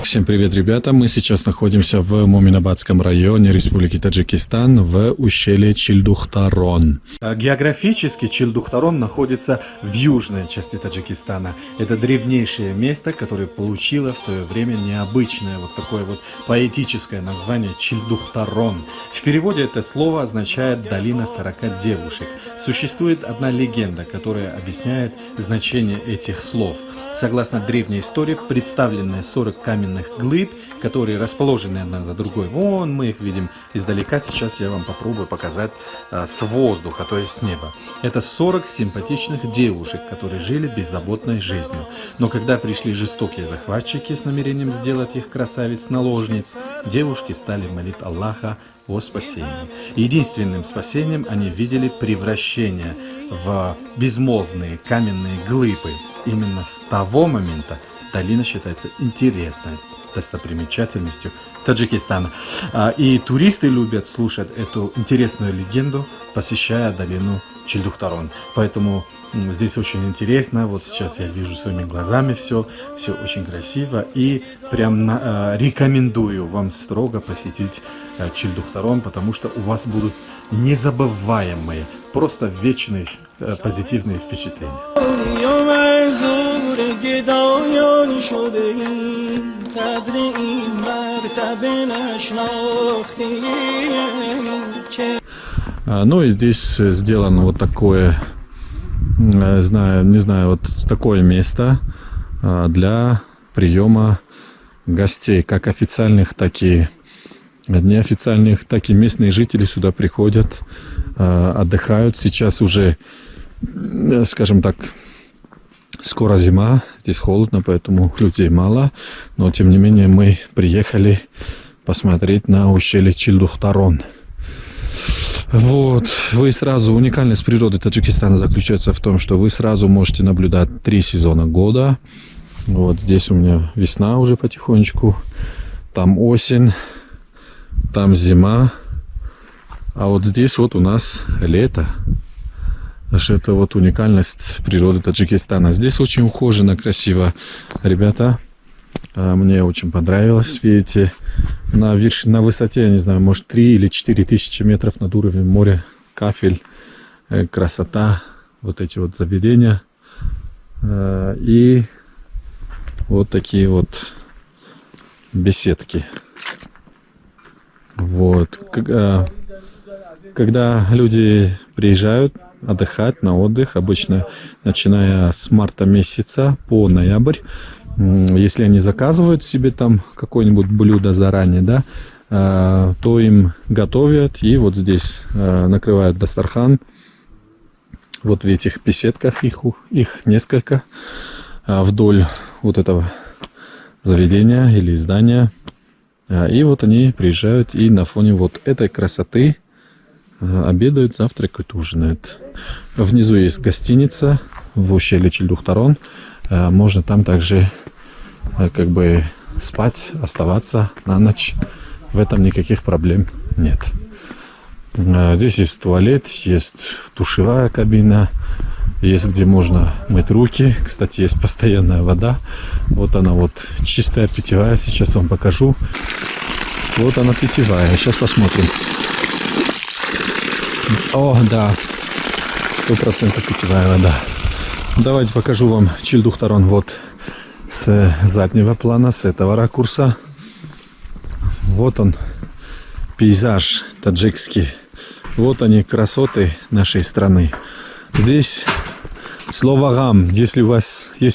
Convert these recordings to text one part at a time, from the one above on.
Всем привет, ребята! Мы сейчас находимся в Моминабадском районе Республики Таджикистан в ущелье Чилдухтарон. Географически Чилдухтарон находится в южной части Таджикистана. Это древнейшее место, которое получило в свое время необычное, вот такое вот поэтическое название Чилдухтарон. В переводе это слово означает «долина 40 девушек». Существует одна легенда, которая объясняет значение этих слов. Согласно древней истории, представленные 40 каменных глыб, которые расположены одна за другой. Вон мы их видим издалека. Сейчас я вам попробую показать с воздуха, то есть с неба. Это 40 симпатичных девушек, которые жили беззаботной жизнью. Но когда пришли жестокие захватчики с намерением сделать их красавиц-наложниц, девушки стали молить Аллаха о спасении. Единственным спасением они видели превращение в безмолвные каменные глыбы. Именно с того момента долина считается интересной достопримечательностью Таджикистана. И туристы любят слушать эту интересную легенду, посещая долину Чилдухтарон. Поэтому здесь очень интересно. Вот сейчас я вижу своими глазами все очень красиво. И прям рекомендую вам строго посетить Чилдухтарон, потому что у вас будут незабываемые, просто вечные позитивные впечатления. Ну и здесь сделано вот такое, не знаю, вот такое место для приема гостей, как официальных, так и неофициальных, так и местные жители сюда приходят, отдыхают. Сейчас уже, скажем так, скоро зима, здесь холодно, поэтому людей мало. Но, тем не менее, мы приехали посмотреть на ущелье Чилдухтарон. Вот, уникальность природы Таджикистана заключается в том, что вы сразу можете наблюдать 3 сезона года. Вот здесь у меня весна уже потихонечку, там осень, там зима, а вот здесь вот у нас лето. Это вот уникальность природы Таджикистана. Здесь очень ухоженно, красиво, ребята. Мне очень понравилось. Видите, на высоте, я не знаю, может 3 или 4 тысячи метров над уровнем моря. Кафель, красота, вот эти вот заведения. И вот такие вот беседки. Вот. Когда люди приезжают отдыхать на отдых, обычно начиная с марта месяца по ноябрь, если они заказывают себе там какое-нибудь блюдо заранее, да, то им готовят и вот здесь накрывают дастархан. Вот в этих беседках их несколько вдоль вот этого заведения или здания. И вот они приезжают и на фоне вот этой красоты обедают, завтракают, ужинают. Внизу есть гостиница в ущелье Чилдухтарон. Можно там также как бы спать, оставаться на ночь. В этом никаких проблем нет. Здесь есть туалет, есть душевая кабина, есть где можно мыть руки. Кстати, есть постоянная вода. Вот она вот чистая питьевая. Сейчас вам покажу. Вот она питьевая. Сейчас посмотрим. О, да, 100% питьевая вода. Давайте покажу вам Чилдухтарон вот с заднего плана, с этого ракурса. Вот он, пейзаж таджикский. Вот они, красоты нашей страны. Здесь слово «гам». Если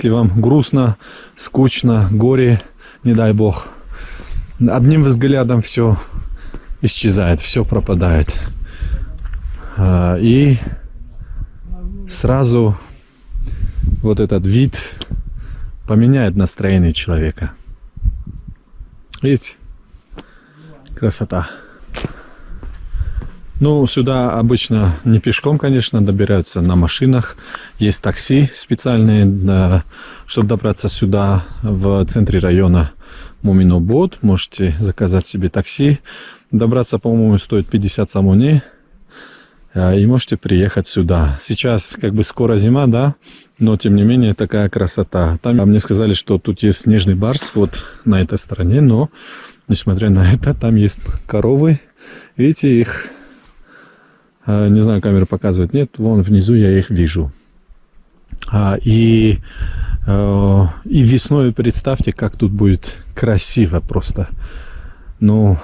вам грустно, скучно, горе, не дай бог, одним взглядом все исчезает, все пропадает. И сразу вот этот вид поменяет настроение человека. Видите? Красота. Ну, сюда обычно не пешком, конечно, добираются на машинах. Есть такси специальные, чтобы добраться сюда в центре района Моминобод. Можете заказать себе такси. Добраться, по-моему, стоит 50 самони. и можете приехать сюда. Сейчас как бы скоро зима, да, но тем не менее такая красота. Там мне сказали, что тут есть снежный барс вот на этой стороне, но несмотря на это, там есть коровы. Видите их? Не знаю, камера показывает, нет, вон внизу я их вижу. И весной представьте, как тут будет красиво просто. Ну,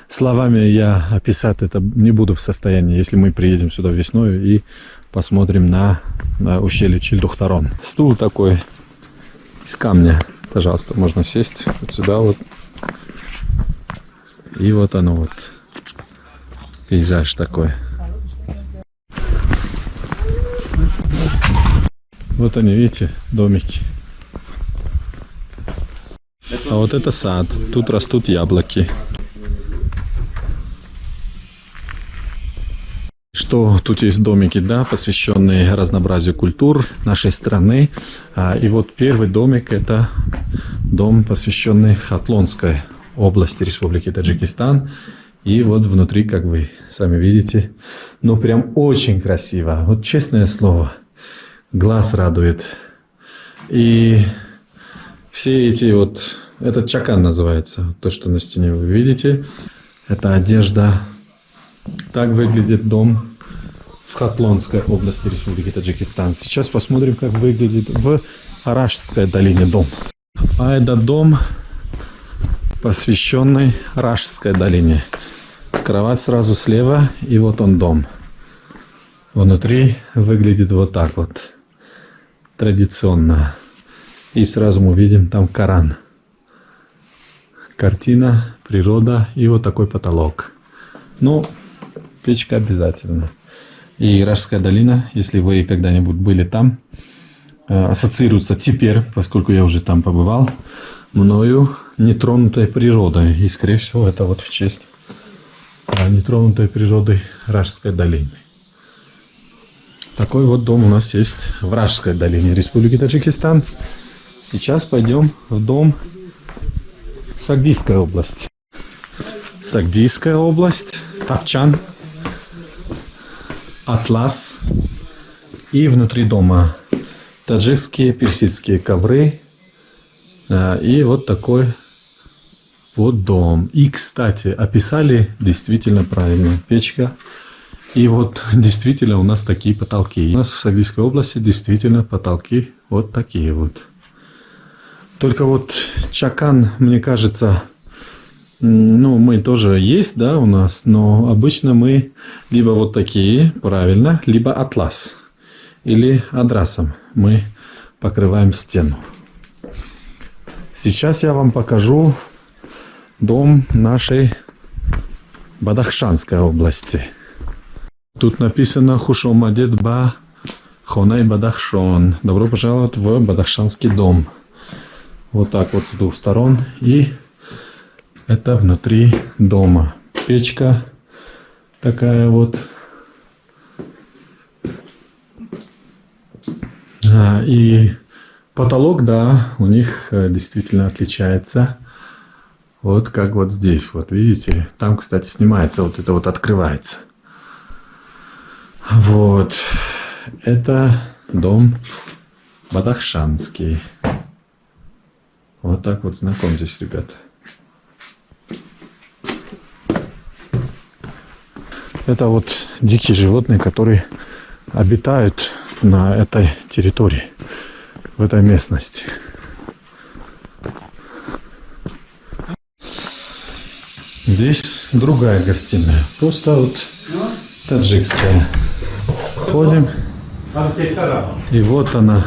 словами я описать это не буду в состоянии, если мы приедем сюда весной и посмотрим на ущелье Чильдухтарон. Стул такой из камня. Пожалуйста, можно сесть вот сюда вот. И вот оно вот. Пейзаж такой. Вот они, видите, домики. А вот это сад. Тут растут яблоки. Что тут есть домики, да, посвященные разнообразию культур нашей страны. И вот первый домик — это дом, посвященный Хатлонской области Республики Таджикистан. И вот внутри, как вы сами видите, ну прям очень красиво. Вот честное слово, глаз радует. И все эти вот, этот чакан называется, то, что на стене вы видите, это одежда. Так выглядит дом в Хатлонской области Республики Таджикистан. Сейчас посмотрим, как выглядит в Рашской долине дом. А этот дом, посвященный Рашской долине. Кровать сразу слева, и вот он дом. Внутри выглядит вот так вот. Традиционно. И сразу мы видим там Коран. Картина, природа и вот такой потолок. Ну, печка обязательно. И Рашская долина, если вы когда-нибудь были там, ассоциируется теперь, поскольку я уже там побывал, мною нетронутой природой. И, скорее всего, это вот в честь нетронутой природы Рашской долины. Такой вот дом у нас есть в Рашской долине Республики Таджикистан. Сейчас пойдем в дом Сагдийской области. Сагдийская область, Тапчан, Атлас. И внутри дома таджикские, персидские ковры. И вот такой вот дом. И, кстати, описали действительно правильно. Печка. И вот действительно у нас такие потолки. У нас в Сагдийской области действительно потолки вот такие вот. Только вот чакан, мне кажется, ну, мы тоже есть, да, у нас, но обычно мы либо вот такие, правильно, либо атлас. Или адрасом мы покрываем стену. Сейчас я вам покажу дом нашей Бадахшанской области. Тут написано Хушомадет Ба Хонай Бадахшон. Добро пожаловать в Бадахшанский дом. Вот так вот с двух сторон. И это внутри дома. Печка такая вот. И потолок, да, у них действительно отличается. Вот как вот здесь, вот видите, там, кстати, снимается, вот это вот открывается. Вот, это дом Бадахшанский. Вот так вот знакомьтесь, ребята. Это вот дикие животные, которые обитают на этой территории, в этой местности. Здесь другая гостиная, просто вот таджикская. Ходим, и вот она,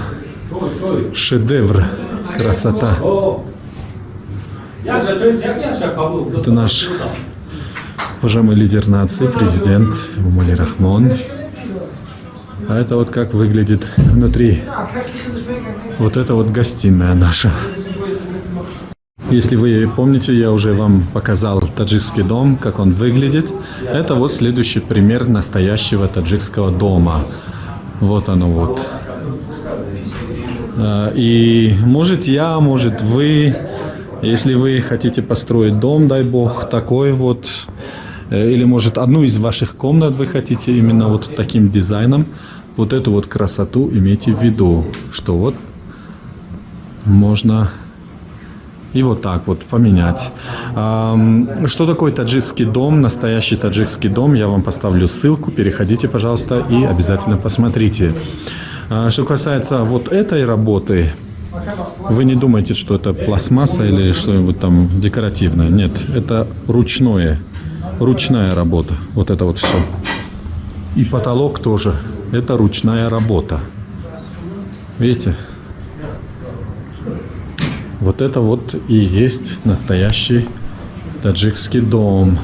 шедевр, красота. Это наш уважаемый лидер нации, президент Эмомали Рахмон. А это вот как выглядит внутри. Вот это вот гостиная наша. Если вы помните, я уже вам показал таджикский дом, как он выглядит. Это вот следующий пример настоящего таджикского дома. Вот оно вот. И может я, может вы, если вы хотите построить дом, дай бог, такой вот, или может одну из ваших комнат вы хотите именно вот таким дизайном. Вот эту вот красоту имейте в виду, что вот можно и вот так вот поменять. Что такое таджикский дом, настоящий таджикский дом? Я вам поставлю ссылку, переходите, пожалуйста, и обязательно посмотрите. Что касается вот этой работы, вы не думайте, что это пластмасса или что-нибудь там декоративное. Нет, это ручная работа. Вот это вот все. И потолок тоже. Это ручная работа. Видите? Вот это вот и есть настоящий таджикский дом.